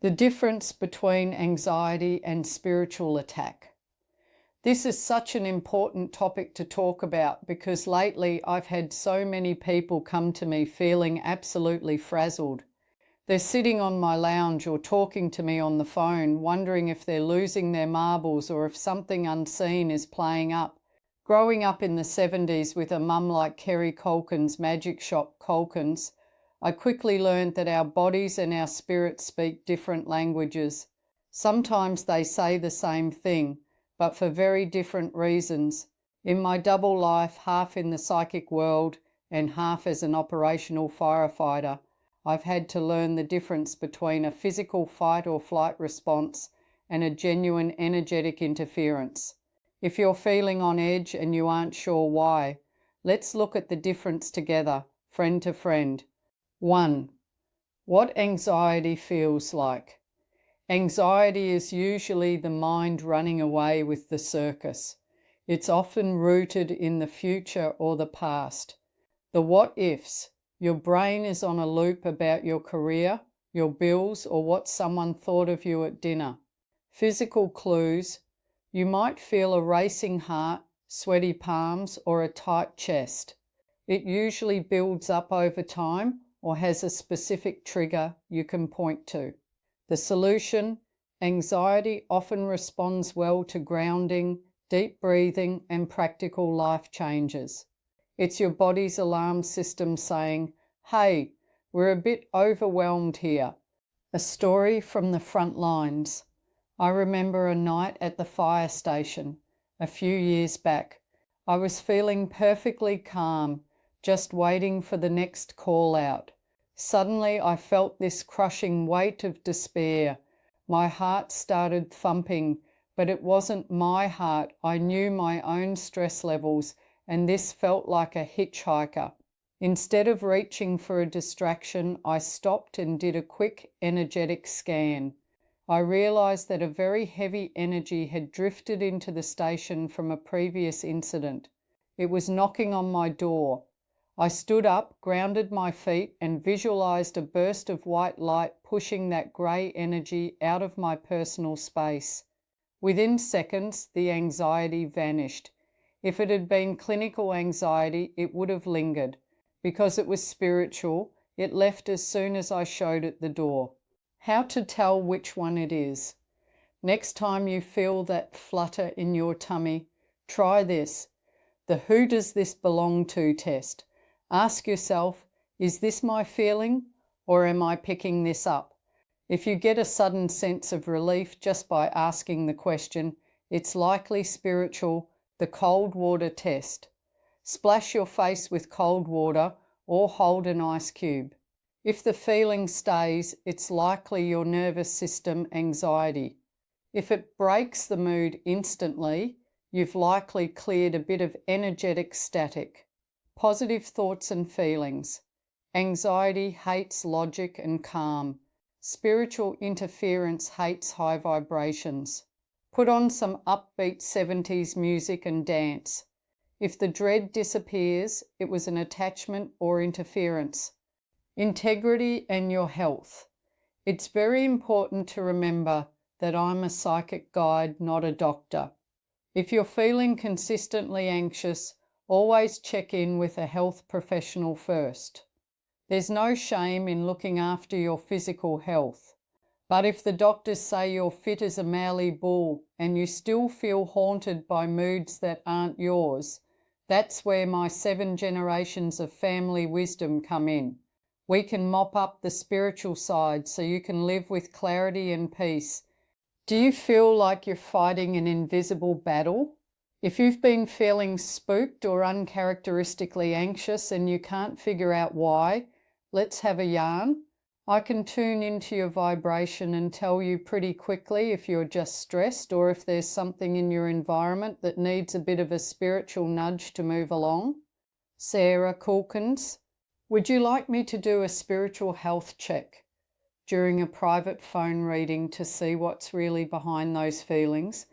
The difference between anxiety and spiritual attack. This is such an important topic to talk about because lately I've had so many people come to me feeling absolutely frazzled. They're sitting on my lounge or talking to me on the phone, wondering if they're losing their marbles or if something unseen is playing up. Growing up in the 70s with a mum like Kerry Colkin's Magic Shop Colkins, I quickly learned that our bodies and our spirits speak different languages. Sometimes they say the same thing, but for very different reasons. In my double life, half in the psychic world and half as an operational firefighter, I've had to learn the difference between a physical fight or flight response and a genuine energetic interference. If you're feeling on edge and you aren't sure why, let's look at the difference together, friend to friend. 1. What anxiety feels like. Anxiety is usually the mind running away with the circus. It's often rooted in the future or the past. The what ifs. Your brain is on a loop about your career, your bills, or what someone thought of you at dinner. Physical clues. You might feel a racing heart, sweaty palms, or a tight chest. It usually builds up over time or has a specific trigger you can point to. The solution. Anxiety often responds well to grounding, deep breathing, and practical life changes. It's your body's alarm system saying, "Hey, we're a bit overwhelmed here." A story from the front lines. I remember a night at the fire station a few years back. I was feeling perfectly calm, just waiting for the next call out. Suddenly I felt this crushing weight of despair. My heart started thumping, but it wasn't my heart. I knew my own stress levels, and this felt like a hitchhiker. Instead of reaching for a distraction, I stopped and did a quick, energetic scan. I realized that a very heavy energy had drifted into the station from a previous incident. It was knocking on my door. I stood up, grounded my feet, and visualized a burst of white light pushing that grey energy out of my personal space. Within seconds, the anxiety vanished. If it had been clinical anxiety, it would have lingered. Because it was spiritual, it left as soon as I showed it the door. How to tell which one it is. Next time you feel that flutter in your tummy, try this. The "who does this belong to" test. Ask yourself, is this my feeling or am I picking this up? If you get a sudden sense of relief just by asking the question, it's likely spiritual. The cold water test. Splash your face with cold water or hold an ice cube. If the feeling stays, it's likely your nervous system anxiety. If it breaks the mood instantly, you've likely cleared a bit of energetic static. Positive thoughts and feelings. Anxiety hates logic and calm. Spiritual interference hates high vibrations. Put on some upbeat 70s music and dance. If the dread disappears, it was an attachment or interference. Integrity and your health. It's very important to remember that I'm a psychic guide, not a doctor. If you're feeling consistently anxious, always check in with a health professional first. There's no shame in looking after your physical health. But if the doctors say you're fit as a Mallee bull and you still feel haunted by moods that aren't yours, that's where my 7 generations of family wisdom come in. We can mop up the spiritual side so you can live with clarity and peace. Do you feel like you're fighting an invisible battle? If you've been feeling spooked or uncharacteristically anxious and you can't figure out why, let's have a yarn. I can tune into your vibration and tell you pretty quickly if you're just stressed or if there's something in your environment that needs a bit of a spiritual nudge to move along. Sarah Calkins, would you like me to do a spiritual health check during a private phone reading to see what's really behind those feelings?